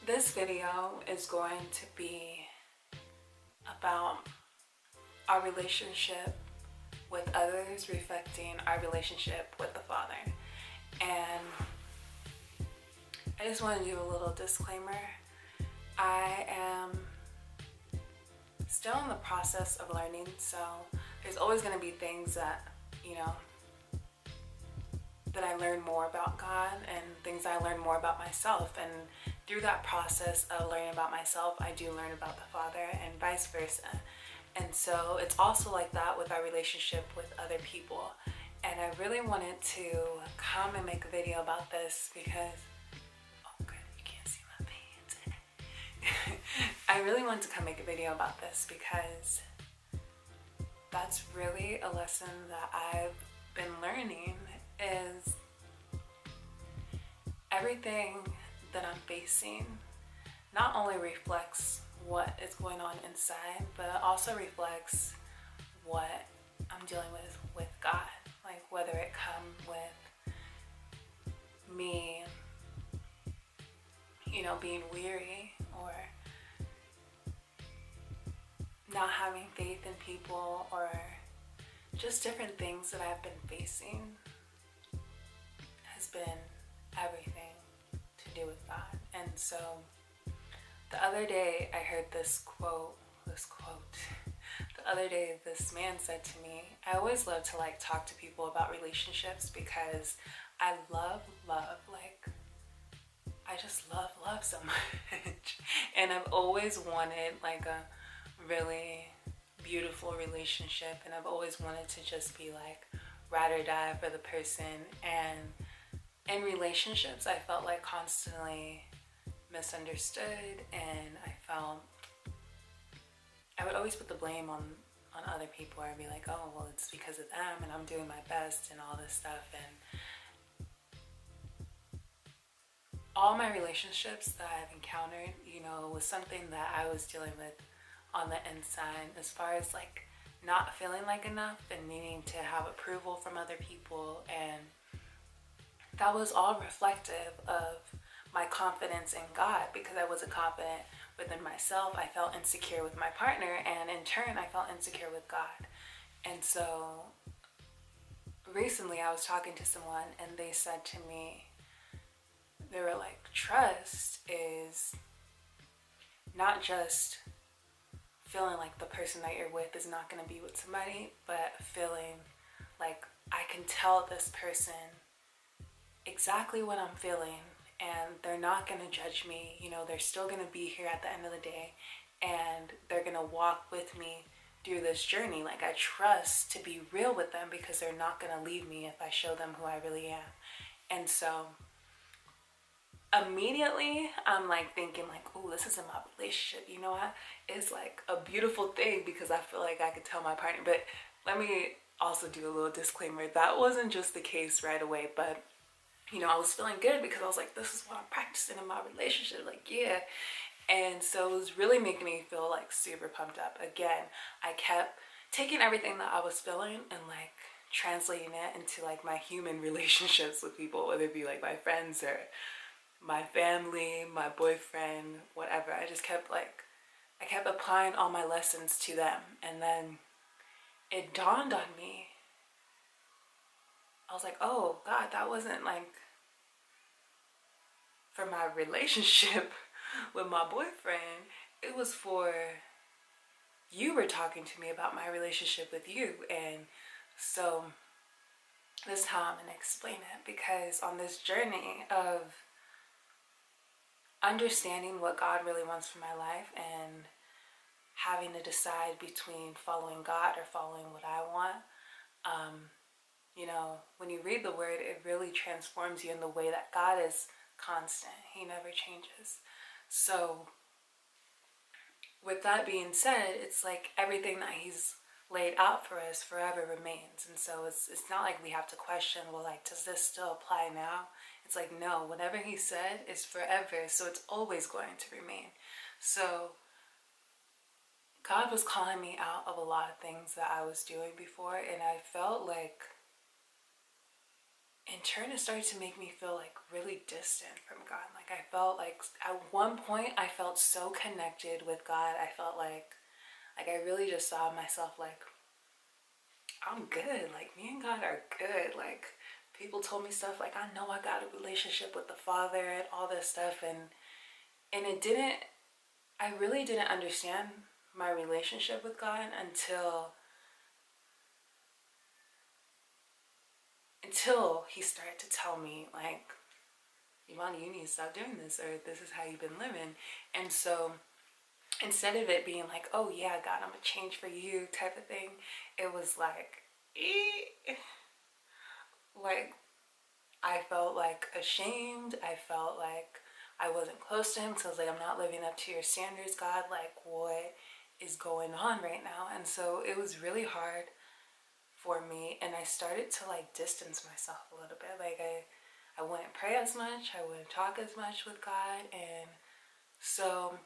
this video is going to be about our relationship with others reflecting our relationship with the Father. And I just want to do a little disclaimer. I am still in the process of learning, so there's always going to be things that, that I learn more about God and things I learn more about myself. And through that process of learning about myself, I do learn about the Father and vice versa. And so it's also like that with our relationship with other people. And I really wanted to come and make a video about this because, oh good, you can't see my pants. I really wanted to come make a video about this because that's really a lesson that I've been learning, is everything that I'm facing not only reflects what is going on inside, but it also reflects what I'm dealing with God. Like whether it come with me, being weary or not having faith in people, or just different things that I've been facing, has been everything to do with God. And so the other day I heard this quote. The other day this man said to me, I always love to talk to people about relationships because I love, I just love so much. And I've always wanted a really beautiful relationship, and I've always wanted to just be ride or die for the person. And in relationships I felt constantly misunderstood, and I would always put the blame on other people. I'd be like, oh well, it's because of them and I'm doing my best and all this stuff. And all my relationships that I've encountered, was something that I was dealing with on the inside, as far as not feeling enough and needing to have approval from other people. And that was all reflective of my confidence in God, because I wasn't confident within myself. I felt insecure with my partner, and in turn I felt insecure with God. And so recently I was talking to someone and they said to me, they were like, trust is not just feeling like the person that you're with is not going to be with somebody, but feeling like I can tell this person exactly what I'm feeling and they're not going to judge me. They're still going to be here at the end of the day, and they're going to walk with me through this journey. I trust to be real with them because they're not going to leave me if I show them who I really am. And so immediately I'm thinking oh, this isn't my relationship. You know what? It's a beautiful thing because I feel like I could tell my partner. But let me also do a little disclaimer. That wasn't just the case right away, but I was feeling good because I was like, this is what I'm practicing in my relationship. Yeah. And so it was really making me feel super pumped up. Again, I kept taking everything that I was feeling and translating it into my human relationships with people, whether it be my friends or my family, my boyfriend, whatever. I just kept I kept applying all my lessons to them. And then it dawned on me. I was like, oh God, that wasn't for my relationship with my boyfriend. It was for, you were talking to me about my relationship with you. And so this is how I'm going to explain it, because on this journey of understanding what God really wants for my life and having to decide between following God or following what I want, when you read the word, it really transforms you in the way that God is constant. He never changes. So with that being said, it's everything that he's laid out for us forever remains. And so it's not we have to question, well, does this still apply now? It's no, whatever he said is forever, so it's always going to remain. So God was calling me out of a lot of things that I was doing before, and I felt in turn it started to make me feel like really distant from God. Like I felt like at one point I felt so connected with God. I felt like I really just saw myself like, I'm good. Like me and God are good. Like people told me stuff like, I know I got a relationship with the Father and all this stuff, and it didn't, I really didn't understand my relationship with God until he started to tell me like, Imani, you need to stop doing this, or this is how you've been living. And so instead of it being like, oh yeah, God, I'm gonna change for you type of thing, it was like, like I felt like ashamed. I felt like I wasn't close to him because I was like, I'm not living up to your standards, God. Like, what is going on right now? And so it was really hard for me, and I started to like distance myself a little bit. Like I wouldn't pray as much, I wouldn't talk as much with God. And so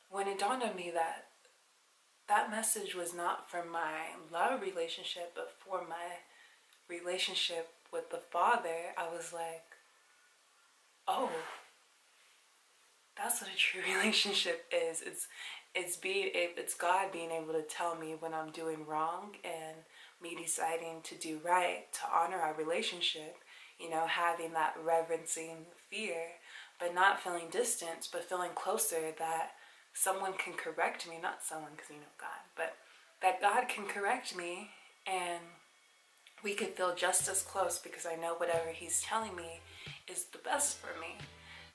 when it dawned on me that that message was not for my love relationship, but for my relationship with the Father, I was like, oh, that's what a true relationship is. It's God being able to tell me when I'm doing wrong, and me deciding to do right, to honor our relationship, you know, having that reverencing fear, but not feeling distance, but feeling closer, that someone can correct me, not someone because you know God, but that God can correct me, and we could feel just as close because I know whatever he's telling me is the best for me.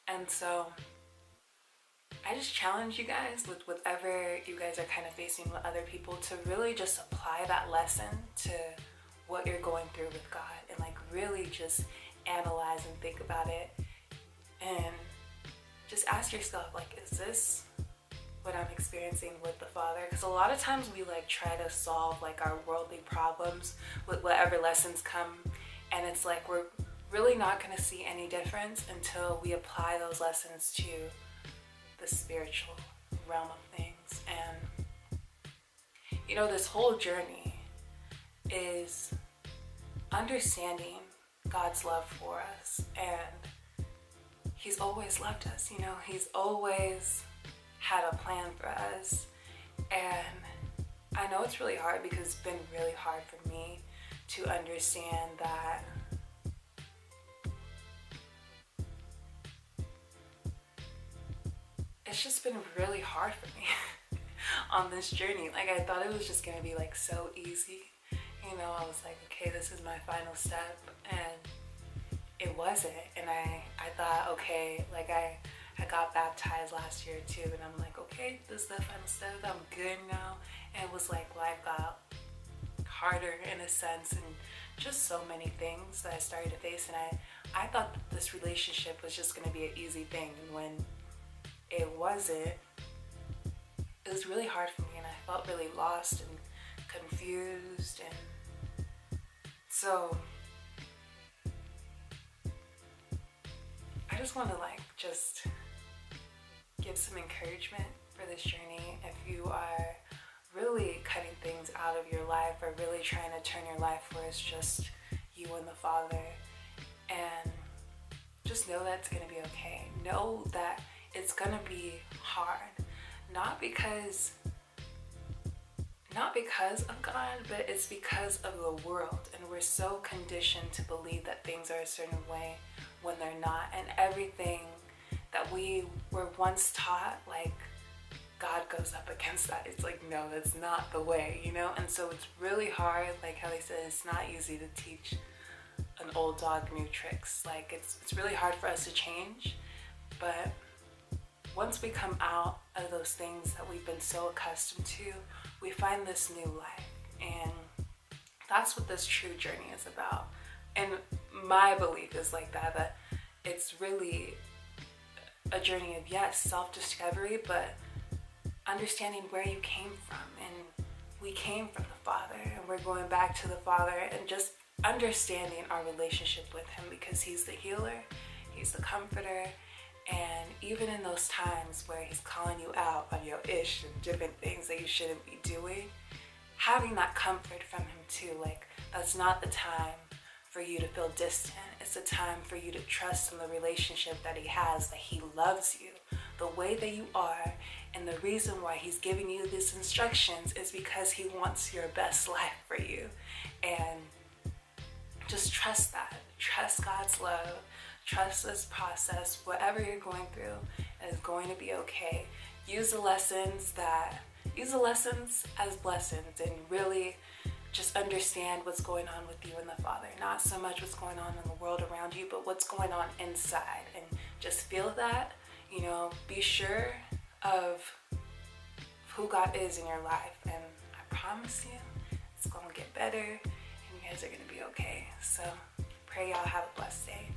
And so I just challenge you guys with whatever you guys are kind of facing with other people to really just apply that lesson to what you're going through with God, and like really just analyze and think about it, and just ask yourself, like, is this what I'm experiencing with the Father? Because a lot of times we like try to solve like our worldly problems with whatever lessons come, and it's like we're really not going to see any difference until we apply those lessons to the spiritual realm of things. And you know, this whole journey is understanding God's love for us, and he's always loved us. You know, he's always had a plan for us. And I know it's really hard because it's been really hard for me to understand that it's just been really hard for me on this journey. Like I thought it was just gonna be like so easy, you know. I was like, okay, this is my final step, and it wasn't. And I thought, okay, like I got baptized last year too, and I'm like, okay, this is the final step, I'm good now. And it was like life got harder in a sense, and just so many things that I started to face. And I thought that this relationship was just gonna be an easy thing, and when it wasn't, it was really hard for me, and I felt really lost and confused. And so I just want to like just give some encouragement for this journey. If you are really cutting things out of your life, or really trying to turn your life where it's just you and the Father, and just know that it's going to be okay. Know that it's going to be hard, not because of God, but it's because of the world. And we're so conditioned to believe that things are a certain way when they're not. And everything that we were once taught, like, God goes up against that. It's like, no, that's not the way, you know? And so it's really hard. Like Kelly said, it's not easy to teach an old dog new tricks. Like, it's really hard for us to change. But once we come out of those things that we've been so accustomed to, we find this new life. And that's what this true journey is about. And my belief is like that it's really a journey of, yes, self-discovery, but understanding where you came from. And we came from the Father, and we're going back to the Father, and just understanding our relationship with him, because he's the healer, he's the comforter. And even in those times where he's calling you out on your ish and different things that you shouldn't be doing, having that comfort from him too. Like, that's not the time for you to feel distant. It's a time for you to trust in the relationship that he has, that he loves you the way that you are. And the reason why he's giving you these instructions is because he wants your best life for you. And just trust that. Trust God's love. Trust this process. Whatever you're going through is going to be okay. Use the lessons as blessings, and really just understand what's going on with you and the Father. Not so much what's going on in the world around you, but what's going on inside. And just feel that, be sure of who God is in your life. And I promise you, it's going to get better and you guys are going to be okay. So pray y'all have a blessed day.